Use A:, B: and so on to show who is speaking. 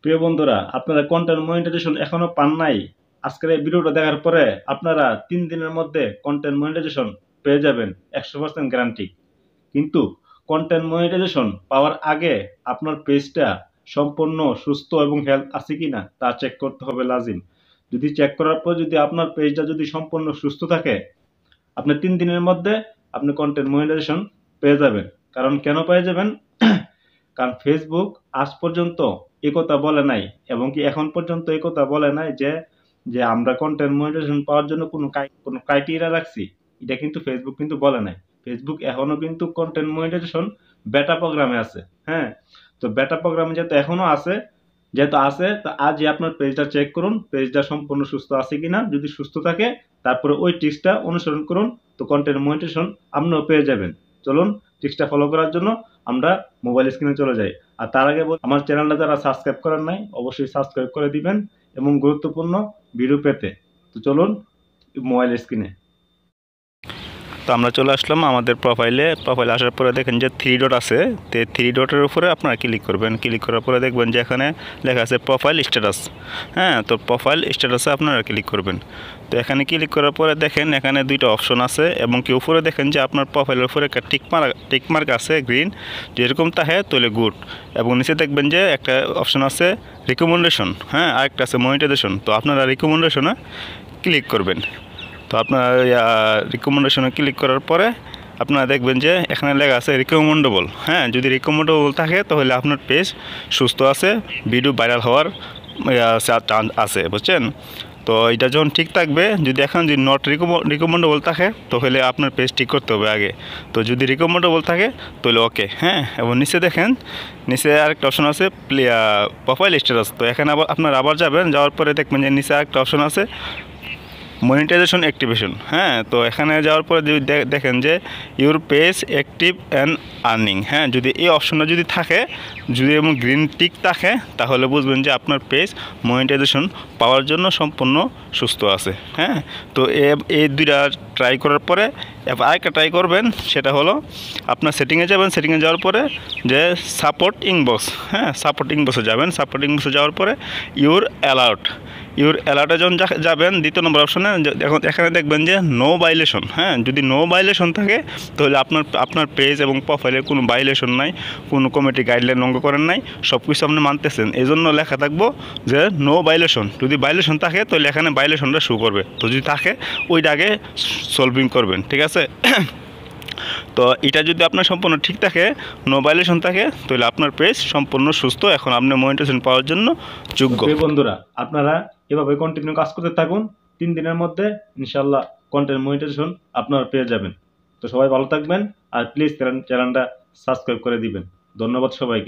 A: প্রিয় বন্ধুরা, আপনারা কন্টেন্ট মনিটাইজেশন এখনো পান নাই? আজকের এই ভিডিওটা দেখার পরে আপনারা 3 দিনের মধ্যে কন্টেন্ট মনিটাইজেশন পেয়ে যাবেন, 100% গ্যারান্টি। কিন্তু কন্টেন্ট মনিটাইজেশন পাওয়ার আগে আপনার পেজটা সম্পূর্ণ সুস্থ এবং হেলথ আছে কিনা তা চেক করতে হবে লাজিম। যদি চেক করার পর যদি আপনার পেজটা যদি সম্পূর্ণ সুস্থ থাকে, আপনি 3 দিনের মধ্যে আপনি কন্টেন্ট মনিটাইজেশন পেয়ে যাবেন। কারণ কেন পেয়ে যাবেন? কারণ ফেসবুক আজ পর্যন্ত একথা বলে নাই, এবং কি এখন পর্যন্ত একথা বলে নাই যে যে আমরা কন্টেন্ট মনিটাইজেশন পাওয়ার জন্য কোনো ক্রাইটেরিয়া রাখছি। এটা কিন্তু ফেসবুক কিন্তু বলে নাই। ফেসবুক এখনো কিন্তু কন্টেন্ট মনিটাইজেশন বেটা প্রোগ্রামে আছে। হ্যাঁ, তো বেটা প্রোগ্রামে যেহেতু আছে, তো আজই আপনার পেজটা চেক করুন, পেজটা সম্পূর্ণ সুস্থ আছে কিনা। যদি সুস্থ থাকে তারপরে ওই টিপসটা অনুসরণ করুন, তো কন্টেন্ট মনিটাইজেশন আপনিও পেয়ে যাবেন। চলুন, টিপসটা ফলো করার জন্য আমরা মোবাইল স্ক্রিনে চলে যাই। আর তার আগে আমার চ্যানেলটা যারা সাবস্ক্রাইব করেন নাই, অবশ্যই সাবস্ক্রাইব করে দিবেন এবং গুরুত্বপূর্ণ ভিডিও পেতে। তো চলুন মোবাইল স্ক্রিনে।
B: তো আমরা চলে আসলাম আমাদের প্রোফাইলে আসার পরে দেখেন যে 3 ডট আছে। তো 3 ডটের উপরে আপনারা ক্লিক করবেন। ক্লিক করার পরে দেখবেন যে এখানে লেখা আছে প্রোফাইল স্ট্যাটাস। হ্যাঁ, তো প্রোফাইল স্ট্যাটাসে আপনারা ক্লিক করবেন। তো এখানে ক্লিক করার পরে দেখেন এখানে 2টা অপশন আছে, এবং কি উপরে দেখেন যে আপনার প্রোফাইলের উপরে একটা টিকমার্ক আছে গ্রিন, যেরকম তাহে তাহলে গুড। এবং নিচে দেখবেন যে একটা অপশন আছে রিকমেন্ডেশন, হ্যাঁ, আরেকটা আছে মনিটাইজেশন। তো আপনারা রিকমেন্ডেশনে ক্লিক করবেন। তো আপনার রিকমেন্ডেশনে ক্লিক করার পরে আপনারা দেখবেন যে এখানে লেখা আছে রিকমেন্ডেবল। হ্যাঁ, যদি রিকমেন্ডেবল থাকে তাহলে আপনার পেজ সুস্থ আছে, ভিডিও ভাইরাল হওয়ার চান্স আছে, বুঝছেন? তো এটা যখন ঠিক থাকবে, যদি নট রিকমেন্ডেবল থাকে তাহলে আপনার পেজ ঠিক করতে হবে আগে। তো যদি রিকমেন্ডেবল থাকে তাহলে ওকে। হ্যাঁ, এবং নিচে দেখেন নিচে আরেকটা অপশন আছে প্রোফাইল স্ট্যাটাস। তো এখানে আপনারা আবার যাওয়ার পরে দেখবেন যে নিচে আরেকটা অপশন আছে মনিটাইজেশন অ্যাক্টিভেশন। হ্যাঁ, তো এখানে যাওয়ার পরে যদি দেখেন যে your page active and earning. হ্যাঁ, যদি এই অপশনটা যদি থাকে, যদি এবং গ্রিন টিক থাকে, তাহলে বুঝবেন যে আপনার পেজ মনিটাইজেশন পাওয়ার জন্য সম্পূর্ণ সুস্থ আছে। হ্যাঁ, তো এই 2টা ট্রাই করার পরে আরেকটা ট্রাই করবেন, সেটা হলো আপনার সেটিংয়ে যাবেন। সেটিংয়ে যাওয়ার পরে যে সাপোর্ট ইনবক্স, হ্যাঁ, সাপোর্ট ইনবক্সে যাবেন। সাপোর্ট ইনবক্সে যাওয়ার পরে ইউর অ্যালার্টে যখন যাবেন 2 নম্বর অপশনে, এখানে দেখবেন যে নো ভাইলেশন। হ্যাঁ, যদি নো ভাইলেশন থাকে তাহলে আপনার পেজ এবং প্রোফাইলে কোনো ভাইলেশন নাই, কোনো কমিটি গাইডলাইন লঙ্ঘন করেন নাই, সব কিছু আপনি মানতেছেন। এই জন্য লেখা থাকবো যে নো ভাইলেশন। যদি ভাইলেশন থাকে তাহলে এখানে ভাইলেশনটা শো করবে। তো যদি থাকে ওইটা আগে সলভিং করবেন, ঠিক আছে? তো এটা যদি আপনার সম্পূর্ণ ঠিক থাকে, নো ভাইলেশন থাকে, তাহলে আপনার পেজ সম্পূর্ণ সুস্থ, এখন আপনি মনিটাইজেশন পাওয়ার জন্য যোগ্য।
A: বন্ধুরা, আপনারা এভাবে কন্টিনিউ কাজ করতে থাকুন। 3 দিনের মধ্যে ইনশাআল্লাহ কন্টেন্ট মনিটাইজেশন আপনারা পেয়ে যাবেন। তো সবাই ভালো থাকবেন, আর প্লিজ চ্যানেলটা সাবস্ক্রাইব করে দিবেন। ধন্যবাদ সবাইকে।